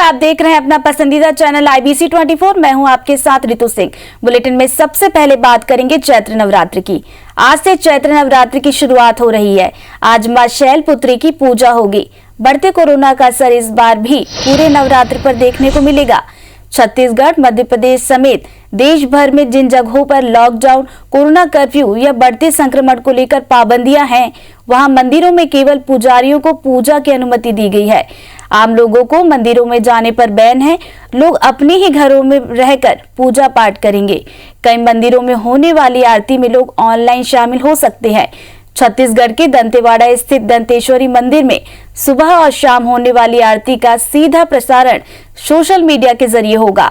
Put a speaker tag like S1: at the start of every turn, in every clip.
S1: आप देख रहे हैं अपना पसंदीदा चैनल IBC 24। मैं हूं आपके साथ रितु सिंह। बुलेटिन में सबसे पहले बात करेंगे चैत्र नवरात्र की। आज से चैत्र नवरात्र की शुरुआत हो रही है। आज मां शैलपुत्री की पूजा होगी। बढ़ते कोरोना का असर इस बार भी पूरे नवरात्र पर देखने को मिलेगा। छत्तीसगढ़, मध्य प्रदेश समेत देश भर में जिन जगहों पर लॉकडाउन, कोरोना कर्फ्यू या बढ़ते संक्रमण को लेकर पाबंदियां हैं, वहां मंदिरों में केवल पुजारियों को पूजा की अनुमति दी गई है। आम लोगों को मंदिरों में जाने पर बैन है। लोग अपने ही घरों में रहकर पूजा पाठ करेंगे। कई मंदिरों में होने वाली आरती में लोग ऑनलाइन शामिल हो सकते हैं। छत्तीसगढ़ के दंतेवाड़ा स्थित दंतेश्वरी मंदिर में सुबह और शाम होने वाली आरती का सीधा प्रसारण सोशल मीडिया के जरिए होगा।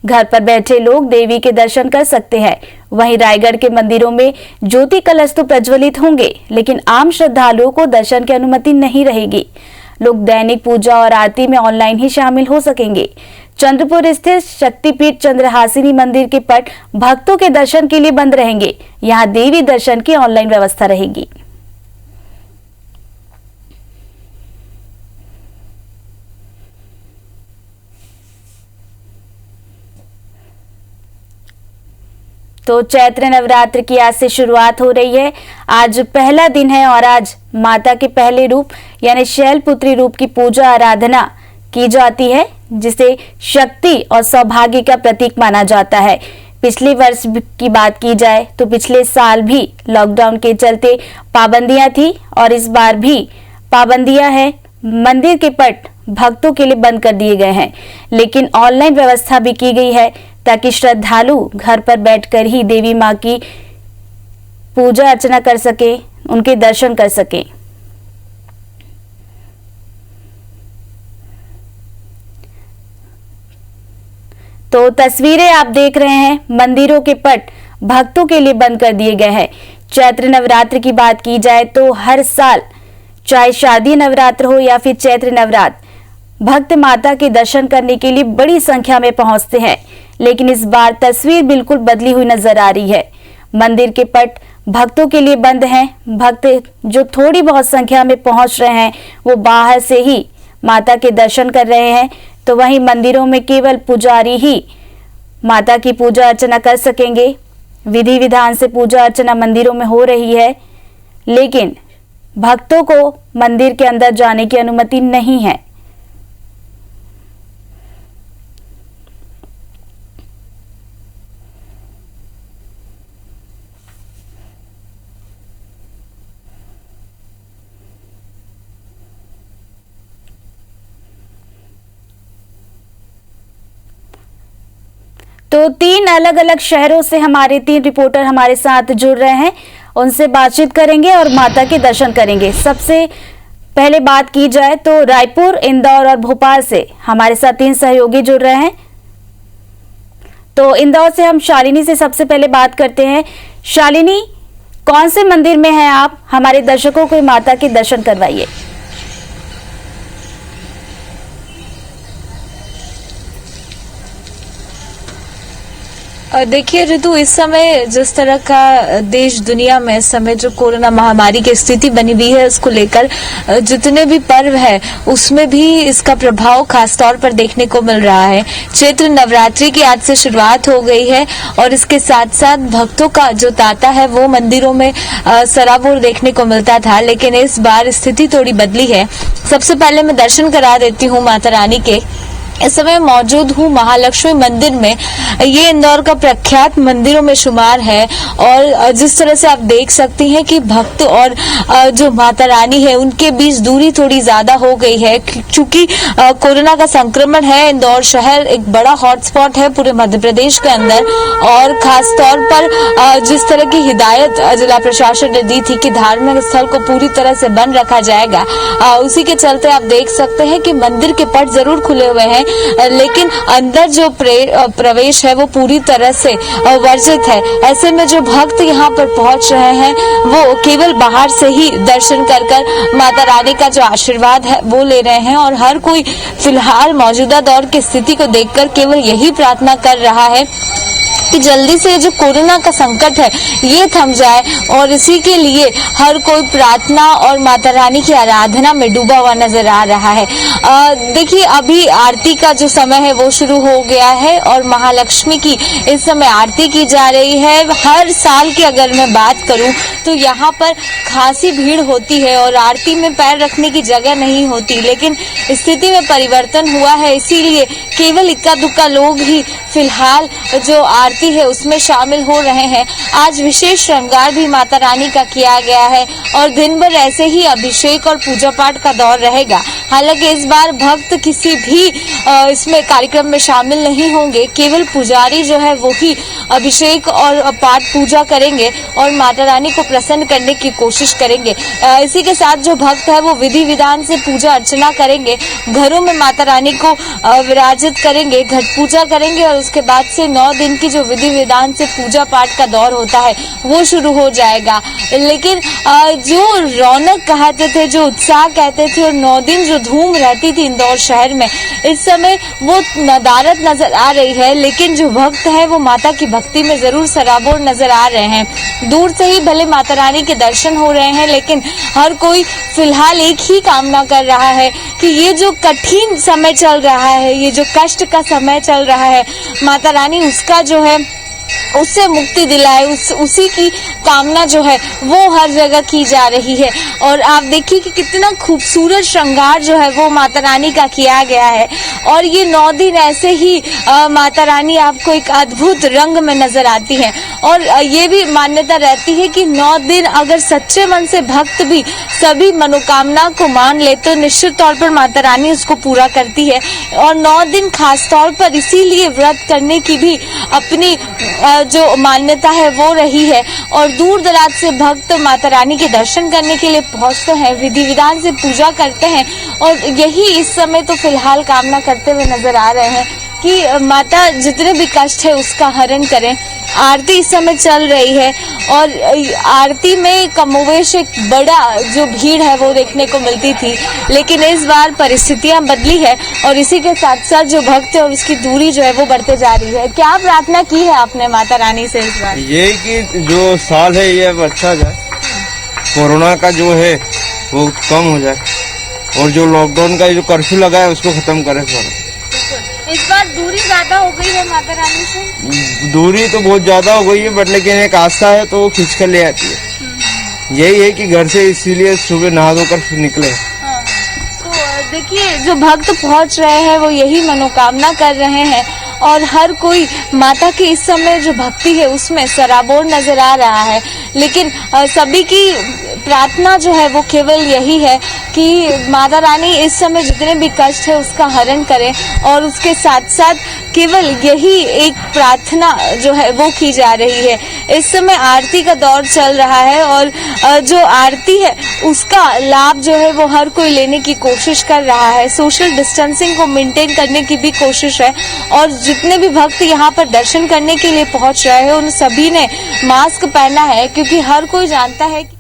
S1: घर पर बैठे लोग देवी के दर्शन कर सकते हैं। वहीं रायगढ़ के मंदिरों में ज्योति कलश तो प्रज्वलित होंगे, लेकिन आम श्रद्धालुओं को दर्शन की अनुमति नहीं रहेगी। लोग दैनिक पूजा और आरती में ऑनलाइन ही शामिल हो सकेंगे। चंद्रपुर स्थित शक्तिपीठ चंद्रहासिनी मंदिर के पट भक्तों के दर्शन के लिए बंद रहेंगे। यहां देवी दर्शन की ऑनलाइन व्यवस्था रहेगी। तो चैत्र नवरात्र की आज से शुरुआत हो रही है। आज पहला दिन है और आज माता के पहले रूप यानी शैलपुत्री रूप की पूजा आराधना की जाती है, जिसे शक्ति और सौभाग्य का प्रतीक माना जाता है। पिछले वर्ष की बात की जाए तो पिछले साल भी लॉकडाउन के चलते पाबंदियां थी और इस बार भी पाबंदियां हैं। मंदिर के पट भक्तों के लिए बंद कर दिए गए हैं, लेकिन ऑनलाइन व्यवस्था भी की गई है ताकि श्रद्धालु घर पर बैठकर ही देवी मां की पूजा अर्चना कर सके, उनके दर्शन कर सके। तो तस्वीरें आप देख रहे हैं, मंदिरों के पट भक्तों के लिए बंद कर दिए गए हैं। चैत्र नवरात्र की बात की जाए तो हर साल चाहे शादी नवरात्र हो या फिर चैत्र नवरात्र, भक्त माता के दर्शन करने के लिए बड़ी संख्या में पहुंचते हैं, लेकिन इस बार तस्वीर बिल्कुल बदली हुई नजर आ रही है। मंदिर के पट भक्तों के लिए बंद हैं। भक्त जो थोड़ी बहुत संख्या में पहुंच रहे हैं वो बाहर से ही माता के दर्शन कर रहे हैं। तो वहीं मंदिरों में केवल पुजारी ही माता की पूजा अर्चना कर सकेंगे। विधि विधान से पूजा अर्चना मंदिरों में हो रही है, लेकिन भक्तों को मंदिर के अंदर जाने की अनुमति नहीं है। तो 3 अलग अलग शहरों से हमारे 3 रिपोर्टर हमारे साथ जुड़ रहे हैं। उनसे बातचीत करेंगे और माता के दर्शन करेंगे। सबसे पहले बात की जाए तो रायपुर, इंदौर और भोपाल से हमारे साथ 3 सहयोगी जुड़ रहे हैं। तो इंदौर से हम शालिनी से सबसे पहले बात करते हैं। शालिनी, कौन से मंदिर में हैं आप? हमारे दर्शकों को माता के दर्शन करवाइए।
S2: देखिए ऋतु, इस समय जिस तरह का देश दुनिया में इस समय जो कोरोना महामारी की स्थिति बनी हुई है, उसको लेकर जितने भी पर्व है उसमें भी इसका प्रभाव खास तौर पर देखने को मिल रहा है। चैत्र नवरात्रि की आज से शुरुआत हो गई है और इसके साथ साथ भक्तों का जो तांता है वो मंदिरों में सराबोर देखने को मिलता था, लेकिन इस बार स्थिति थोड़ी बदली है। सबसे पहले मैं दर्शन करा देती हूँ माता रानी के। इस समय मौजूद हूँ महालक्ष्मी मंदिर में। ये इंदौर का प्रख्यात मंदिरों में शुमार है और जिस तरह से आप देख सकती हैं कि भक्त और जो माता रानी है उनके बीच दूरी थोड़ी ज्यादा हो गई है, क्योंकि कोरोना का संक्रमण है। इंदौर शहर एक बड़ा हॉटस्पॉट है पूरे मध्य प्रदेश के अंदर और खास तौर पर जिस तरह की हिदायत जिला प्रशासन ने दी थी कि धार्मिक स्थल को पूरी तरह से बंद रखा जाएगा, उसी के चलते आप देख सकते हैं कि मंदिर के पट जरूर खुले हुए हैं, लेकिन अंदर जो प्रवेश है वो पूरी तरह से वर्जित है। ऐसे में जो भक्त यहाँ पर पहुंच रहे हैं वो केवल बाहर से ही दर्शन कर कर माता रानी का जो आशीर्वाद है वो ले रहे हैं और हर कोई फिलहाल मौजूदा दौर की स्थिति को देखकर केवल यही प्रार्थना कर रहा है कि जल्दी से जो कोरोना का संकट है ये थम जाए, और इसी के लिए हर कोई प्रार्थना और माता रानी की आराधना में डूबा हुआ नजर आ रहा है। देखिए, अभी आरती का जो समय है वो शुरू हो गया है और महालक्ष्मी की इस समय आरती की जा रही है। हर साल की अगर मैं बात करूं तो यहाँ पर खासी भीड़ होती है और आरती में पैर रखने की जगह नहीं होती, लेकिन स्थिति में परिवर्तन हुआ है, इसीलिए केवल इक्का दुक्का लोग ही फिलहाल जो आरती है उसमें शामिल हो रहे हैं। आज विशेष श्रृंगार भी माता रानी का किया गया है और दिन भर ऐसे ही अभिषेक और पूजा पाठ का दौर रहेगा। हालांकि इस बार भक्त किसी भी इसमें कार्यक्रम में शामिल नहीं होंगे, केवल पुजारी जो है वो ही अभिषेक और पाठ पूजा करेंगे और माता रानी को प्रसन्न करने की कोशिश करेंगे। इसी के साथ जो भक्त है वो विधि विधान से पूजा अर्चना करेंगे, घरों में माता रानी को विराजित करेंगे, घट पूजा करेंगे और उसके बाद से 9 दिन की जो विधि विधान से पूजा पाठ का दौर होता है वो शुरू हो जाएगा। लेकिन जो रौनक कहते थे, जो उत्साह कहते थे और 9 दिन जो धूम रहती थी इंदौर शहर में, इस समय वो नदारत नजर आ रही है। लेकिन जो भक्त है वो माता की भक्ति में जरूर सराबोर नजर आ रहे हैं। दूर से ही भले माता रानी के दर्शन हो रहे हैं, लेकिन हर कोई फिलहाल एक ही कामना कर रहा है कि ये जो कठिन समय चल रहा है, ये जो कष्ट का समय चल रहा है, माता रानी उसका जो है उससे मुक्ति दिलाए, उसी की कामना जो है वो हर जगह की जा रही है। और आप देखिए कि कितना खूबसूरत श्रृंगार जो है वो माता रानी का किया गया है और ये 9 दिन ऐसे ही माता रानी आपको एक अद्भुत रंग में नजर आती है। और ये भी मान्यता रहती है कि 9 दिन अगर सच्चे मन से भक्त भी सभी मनोकामना को मान ले तो निश्चित तौर पर माता रानी उसको पूरा करती है। और 9 दिन खास तौर पर इसीलिए व्रत करने की भी अपनी जो मान्यता है वो रही है और दूर दराज से भक्त माता रानी के दर्शन करने के लिए पहुंचते हैं, विधि विधान से पूजा करते हैं और यही इस समय तो फिलहाल कामना करते हुए नजर आ रहे हैं कि माता जितने भी कष्ट है उसका हरण करें। आरती इस समय चल रही है और आरती में कमोवेश एक बड़ा जो भीड़ है वो देखने को मिलती थी, लेकिन इस बार परिस्थितियां बदली है और इसी के साथ साथ जो भक्त है और उसकी दूरी जो है वो बढ़ते जा रही है। क्या प्रार्थना की है आपने माता रानी से इस बार?
S3: यही कि जो साल है ये अब अच्छा जाए, कोरोना का जो है वो कम हो जाए और जो लॉकडाउन का जो कर्फ्यू लगा है उसको खत्म करे सारा।
S2: इस बार दूरी ज्यादा हो गई है माता रानी से?
S3: दूरी तो बहुत ज्यादा हो गई है बट लेकिन एक आस्था है तो वो खींच कर ले आती है। यही है कि घर से इसीलिए सुबह नहा धोकर निकले।
S2: तो देखिए, जो भक्त पहुंच रहे हैं वो यही मनोकामना कर रहे हैं और हर कोई माता की इस समय जो भक्ति है उसमें सराबोर नजर आ रहा है। लेकिन सभी की प्रार्थना जो है वो केवल यही है कि माता रानी इस समय जितने भी कष्ट है उसका हरण करें और उसके साथ साथ केवल यही एक प्रार्थना जो है वो की जा रही है। इस समय आरती का दौर चल रहा है और जो आरती है उसका लाभ जो है वो हर कोई लेने की कोशिश कर रहा है। सोशल डिस्टेंसिंग को मेंटेन करने की भी कोशिश है और जितने भी भक्त यहाँ पर दर्शन करने के लिए पहुंच रहे हैं उन सभी ने मास्क पहना है, क्योंकि हर कोई जानता है कि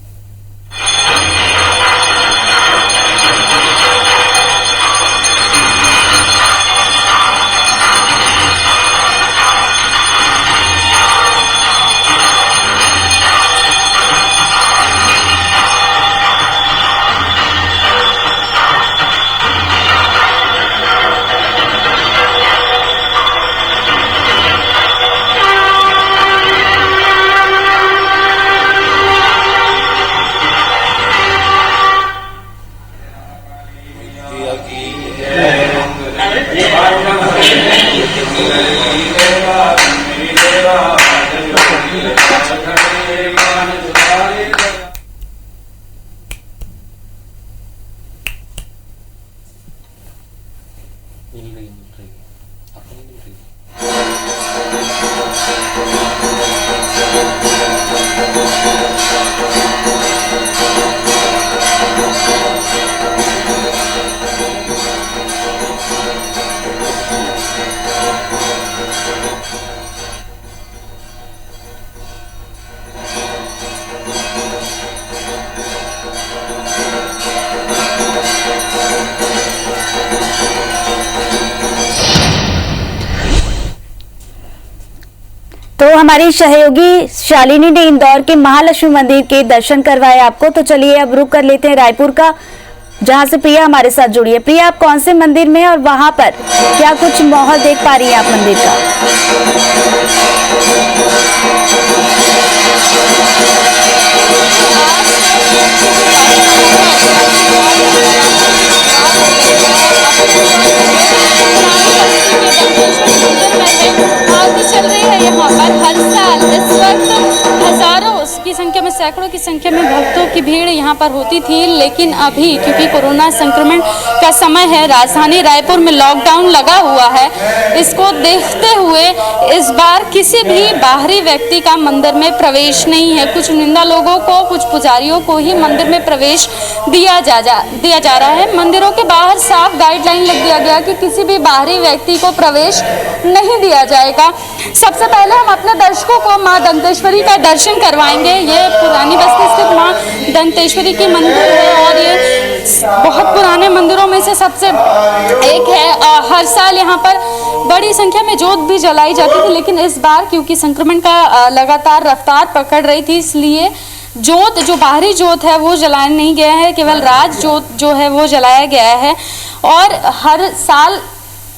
S1: तो हमारी सहयोगी शालिनी ने इंदौर के महालक्ष्मी मंदिर के दर्शन करवाए आपको। तो चलिए अब रुक कर लेते हैं रायपुर का, जहां से प्रिया हमारे साथ जुड़ी है। प्रिया, आप कौन से मंदिर में हैं और वहां पर क्या कुछ माहौल देख पा रही हैं आप मंदिर का?
S4: चल रही है यहाँ पर हर साल इस वक्त हजारों की संख्या में, सैकड़ों की संख्या में भक्तों की भीड़ यहाँ पर होती थी, लेकिन अभी क्योंकि कोरोना संक्रमण का समय है, राजधानी रायपुर में लॉकडाउन लगा हुआ है, इसको देखते हुए इस बार किसी भी बाहरी व्यक्ति का मंदिर में प्रवेश नहीं है। कुछ चुनिंदा लोगों को, कुछ पुजारियों को ही मंदिर में प्रवेश दिया जा रहा है। मंदिरों के बाहर साफ गाइडलाइन लग दिया गया कि किसी भी बाहरी व्यक्ति को प्रवेश नहीं दिया जाएगा। सबसे पहले हम अपने दर्शकों को मां दंतेश्वरी का दर्शन करवाएंगे। ये पुरानी बस्ती स्थित मां दंतेश्वरी की मंदिर है और ये बहुत पुराने मंदिरों में से सबसे एक है। हर साल यहाँ पर बड़ी संख्या में जोत भी जलाई जाती थी, लेकिन इस बार क्योंकि संक्रमण का लगातार रफ्तार पकड़ रही थी, इसलिए जोत, जो बाहरी जोत है वो जलाया नहीं गया है, केवल राज जोत जो है वो जलाया गया है। और हर साल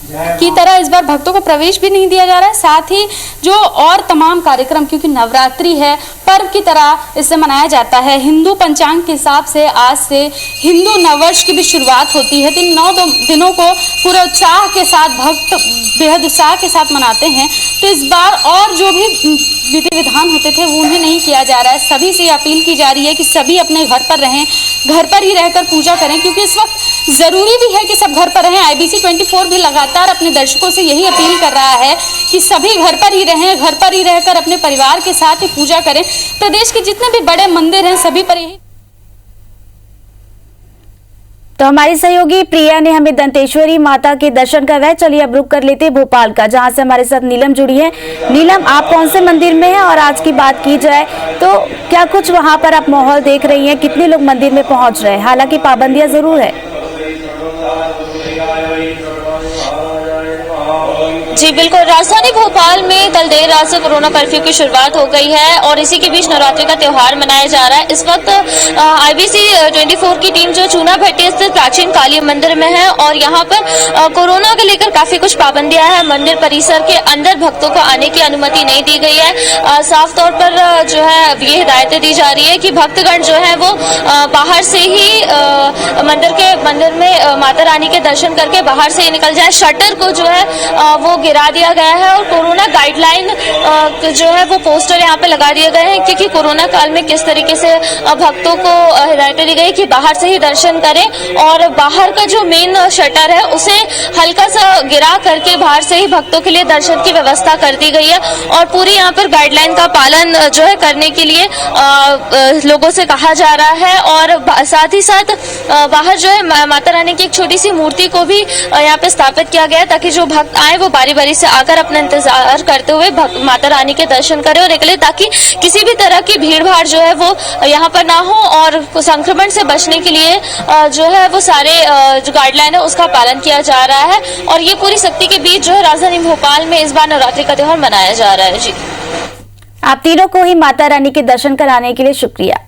S4: की तरह इस बार भक्तों को प्रवेश भी नहीं दिया जा रहा है। साथ ही जो और तमाम कार्यक्रम, क्योंकि नवरात्रि है, पर्व की तरह इसे मनाया जाता है। हिंदू पंचांग के हिसाब से आज से हिंदू नववर्ष की भी शुरुआत होती है। 9 दिनों को पूरे उत्साह के साथ भक्त बेहद उत्साह के साथ मनाते हैं। तो इस बार और जो भी विधि विधान होते थे वो उन्हें नहीं किया जा रहा है। सभी से अपील की जा रही है कि सभी अपने घर पर रहें, घर पर ही रहकर पूजा करें, क्योंकि इस वक्त जरूरी भी है कि सब घर पर रहें। IBC 24 भी लगातार अपने दर्शकों से यही अपील कर रहा है कि सभी घर पर ही रहें, घर पर ही रहकर अपने परिवार के साथ ही पूजा करें। प्रदेश के जितने भी बड़े मंदिर हैं सभी पर यही।
S1: तो हमारी सहयोगी प्रिया ने हमें दंतेश्वरी माता के दर्शन करवाए। चलिए अब रुक कर लेते हैं भोपाल का, जहां से हमारे साथ नीलम जुड़ी है। नीलम, आप कौन से मंदिर में हैं और आज की बात की जाए तो क्या कुछ वहां पर आप माहौल देख रही हैं? कितने लोग मंदिर में पहुंच रहे हैं? हालांकि पाबंदियां जरूर है।
S5: जी बिल्कुल, राजधानी भोपाल में कल देर रात से कोरोना कर्फ्यू की शुरुआत हो गई है और इसी के बीच नवरात्रि का त्योहार मनाया जा रहा है। इस वक्त IBC 24 की टीम जो चूना भट्टी स्थित प्राचीन काली मंदिर में है और यहाँ पर कोरोना को लेकर काफी कुछ पाबंदियां हैं। मंदिर परिसर के अंदर भक्तों को आने की अनुमति नहीं दी गई है। साफ तौर पर जो है ये हिदायतें दी जा रही है कि भक्तगण जो है वो बाहर से ही मंदिर में माता रानी के दर्शन करके बाहर से ही निकल जाए। शटर को जो है वो गिरा दिया गया है और कोरोना गाइडलाइन जो है वो पोस्टर यहाँ पे लगा दिए गए हैं, क्योंकि कोरोना काल में किस तरीके से भक्तों को हिदायतें दी गई कि बाहर से ही दर्शन करें और बाहर का जो मेन शटर है उसे हल्का सा गिरा करके बाहर से ही भक्तों के लिए दर्शन की व्यवस्था कर दी गई है। और पूरी यहाँ पर गाइडलाइन का पालन जो है करने के लिए लोगों से कहा जा रहा है। और साथ ही साथ बाहर जो है माता रानी की एक छोटी सी मूर्ति को भी यहाँ पे स्थापित किया गया है, ताकि जो भक्त आए वो बारी बारी से आकर अपना इंतजार करते हुए माता रानी के दर्शन करें और निकले, ताकि किसी भी तरह की भीड़ भाड़ जो है वो यहाँ पर ना हो। और संक्रमण से बचने के लिए जो है वो सारे जो गाइडलाइन है उसका पालन किया जा रहा है। और ये पूरी सख्ती के बीच जो है राजधानी भोपाल में इस बार नवरात्रि का त्योहार मनाया जा रहा है। जी,
S1: आप तीनों को ही माता रानी के दर्शन कराने के लिए शुक्रिया।